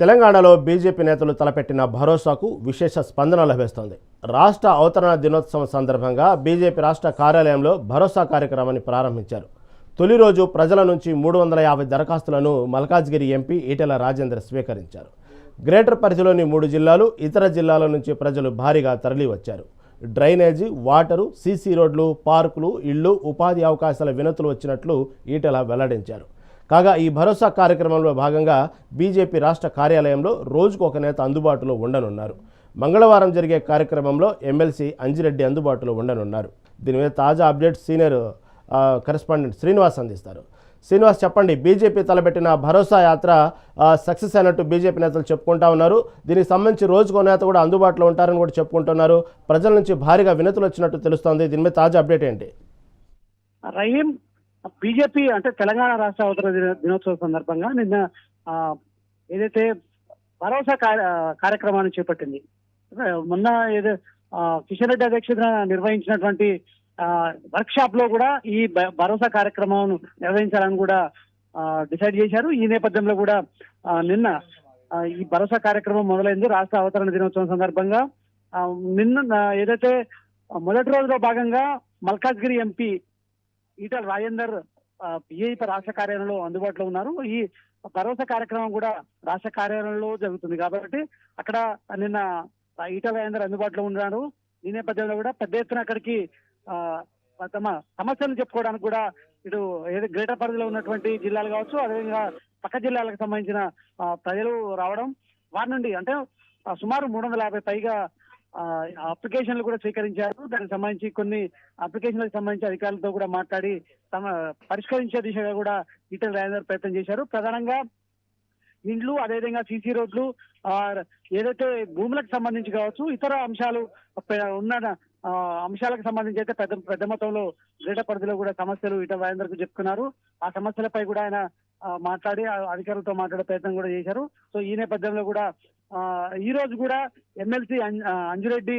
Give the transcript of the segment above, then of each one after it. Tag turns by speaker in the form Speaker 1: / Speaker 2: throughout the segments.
Speaker 1: తెలంగాణలో బీజేపీ నేతలు తలపెట్టిన భరోసాకు విశేష స్పందన లభిస్తోంది. రాష్ట్ర అవతరణ దినోత్సవం సందర్భంగా బీజేపీ రాష్ట్ర కార్యాలయంలో భరోసా కార్యక్రమాన్ని ప్రారంభించారు. తొలి రోజు ప్రజల నుంచి 350 దరఖాస్తులను మల్కాజ్గిరి ఎంపీ ఈటెల రాజేందర్ స్వీకరించారు. గ్రేటర్ పరిధిలోని 3 జిల్లాలు, ఇతర జిల్లాల నుంచి ప్రజలు భారీగా తరలివచ్చారు. డ్రైనేజీ, వాటరు, సీసీ రోడ్లు, పార్కులు, ఇళ్లు, ఉపాధి అవకాశాల వినతులు వచ్చినట్లు ఈటెల వెల్లడించారు. కాగా ఈ భరోసా కార్యక్రమంలో భాగంగా బీజేపీ రాష్ట్ర కార్యాలయంలో రోజుకు ఒక నేత అందుబాటులో ఉండనున్నారు. మంగళవారం జరిగే కార్యక్రమంలో ఎమ్మెల్సీ అంజిరెడ్డి అందుబాటులో ఉండనున్నారు. దీని మీద తాజా అప్డేట్స్ సీనియర్ కరెస్పాండెంట్ శ్రీనివాస్ అందిస్తారు. శ్రీనివాస్, చెప్పండి, బీజేపీ తలపెట్టిన భరోసా యాత్ర సక్సెస్ అయినట్టు బీజేపీ నేతలు చెప్పుకుంటా ఉన్నారు. దీనికి సంబంధించి రోజుకో నేత కూడా అందుబాటులో ఉంటారని కూడా చెప్పుకుంటున్నారు. ప్రజల నుంచి భారీగా వినతులు వచ్చినట్టు తెలుస్తోంది. దీని మీద తాజా అప్డేట్ ఏంటి?
Speaker 2: రహీం, బీజేపీ అంటే తెలంగాణ రాష్ట్ర అవతరణ దినోత్సవం సందర్భంగా నిన్న ఏదైతే భరోసా కార్యక్రమాన్ని చేపట్టింది. మొన్న ఏదో కిషన్ రెడ్డి అధ్యక్షతన నిర్వహించినటువంటి వర్క్ షాప్ లో కూడా ఈ భరోసా కార్యక్రమం నిర్వహించాలని కూడా డిసైడ్ చేశారు. ఈ నేపథ్యంలో కూడా నిన్న ఈ భరోసా కార్యక్రమం మొదలైంది. రాష్ట్ర అవతరణ దినోత్సవం సందర్భంగా నిన్న ఏదైతే మొదటి రోజులో భాగంగా మల్కాజ్గిరి ఎంపీ ఈటెల రాజేందర్ బీజేపీ రాష్ట్ర కార్యాలయంలో అందుబాటులో ఉన్నారు. ఈ భరోసా కార్యక్రమం కూడా రాష్ట్ర కార్యాలయంలో జరుగుతుంది కాబట్టి అక్కడ నిన్న ఈటెల రాజేందర్ అందుబాటులో ఉన్నారు. ఈ నేపథ్యంలో కూడా పెద్ద ఎత్తున అక్కడికి తమ సమస్యలను చెప్పుకోవడానికి కూడా ఇటు ఏదో గ్రేటర్ పరిధిలో ఉన్నటువంటి జిల్లాలు కావచ్చు, అదేవిధంగా పక్క జిల్లాలకు సంబంధించిన ప్రజలు రావడం, వారి నుండి అంటే సుమారు 350 పైగా అప్లికేషన్లు కూడా స్వీకరించారు. దానికి సంబంధించి కొన్ని అప్లికేషన్లకు సంబంధించి అధికారులతో కూడా మాట్లాడి తమ పరిష్కరించే దిశగా కూడా ఈటెల రాజేందర్ ప్రయత్నం చేశారు. ప్రధానంగా ఇండ్లు, అదేవిధంగా సీసీ రోడ్లు, ఏదైతే భూములకు సంబంధించి కావచ్చు, ఇతర అంశాలు ఉన్న అంశాలకు సంబంధించి అయితే పెద్ద మొత్తంలో గ్రేటర్ పరిధిలో కూడా సమస్యలు ఈటెల రాజేందర్ కు చెప్పుకున్నారు. ఆ సమస్యలపై కూడా ఆయన మాట్లాడి అధికారులతో మాట్లాడే ప్రయత్నం కూడా చేశారు. సో ఈ నేపథ్యంలో కూడా ఈ రోజు కూడా ఎమ్మెల్సీ అంజిరెడ్డి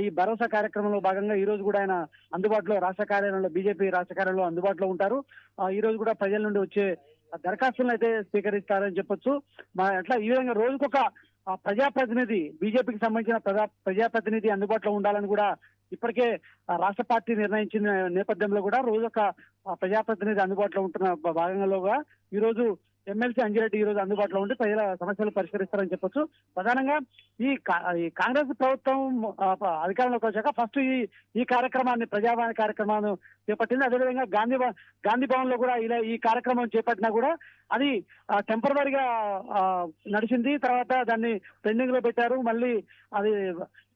Speaker 2: ఈ భరోసా కార్యక్రమంలో భాగంగా ఈ రోజు కూడా ఆయన అందుబాటులో రాష్ట్ర కార్యాలయంలో బీజేపీ రాష్ట్ర కార్యాలయంలో అందుబాటులో ఉంటారు. ఈ రోజు కూడా ప్రజల నుండి వచ్చే దరఖాస్తులను అయితే స్వీకరిస్తారని చెప్పొచ్చు. అట్లా ఈ విధంగా రోజుకొక ప్రజాప్రతినిధి, బీజేపీకి సంబంధించిన ప్రజాప్రతినిధి అందుబాటులో ఉండాలని కూడా ఇప్పటికే రాష్ట్ర పార్టీ నిర్ణయించిన నేపథ్యంలో కూడా రోజు ఒక ప్రజాప్రతినిధి అందుబాటులో ఉంటున్న భాగంగా ఈ రోజు ఎమ్మెల్సీ అంజిరెడ్డి ఈ రోజు అందుబాటులో ఉండి ప్రజల సమస్యలు పరిష్కరిస్తారని చెప్పొచ్చు. ప్రధానంగా ఈ కాంగ్రెస్ ప్రభుత్వం అధికారంలోకి వచ్చాక ఫస్ట్ ఈ కార్యక్రమాన్ని, ప్రజావాణి కార్యక్రమాన్ని చేపట్టింది. అదేవిధంగా గాంధీ భవన్ లో కూడా ఇలా ఈ కార్యక్రమం చేపట్టినా కూడా అది టెంపరవరీగా నడిచింది. తర్వాత దాన్ని పెండింగ్ లో పెట్టారు. మళ్ళీ అది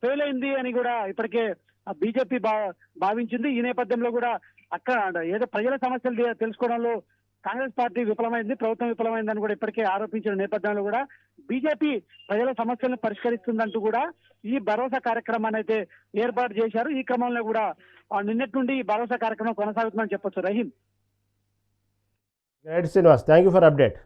Speaker 2: ఫెయిల్ అయింది అని కూడా ఇప్పటికే బీజేపీ భావించింది. ఈ నేపథ్యంలో కూడా అక్కడ ఏదో ప్రజల సమస్యలు తెలుసుకోవడంలో కాంగ్రెస్ పార్టీ విఫలమైంది, ప్రభుత్వం విఫలమైందని కూడా ఇప్పటికే ఆరోపించిన నేపథ్యంలో కూడా బీజేపీ ప్రజల సమస్యలను పరిష్కరిస్తుందంటూ కూడా ఈ భరోసా కార్యక్రమాన్ని అయితే ఏర్పాటు చేశారు. ఈ క్రమంలో కూడా నిన్నటి నుండి ఈ భరోసా కార్యక్రమం కొనసాగుతుందని చెప్పొచ్చు. Rahim,
Speaker 1: Srinivas, thank you for update.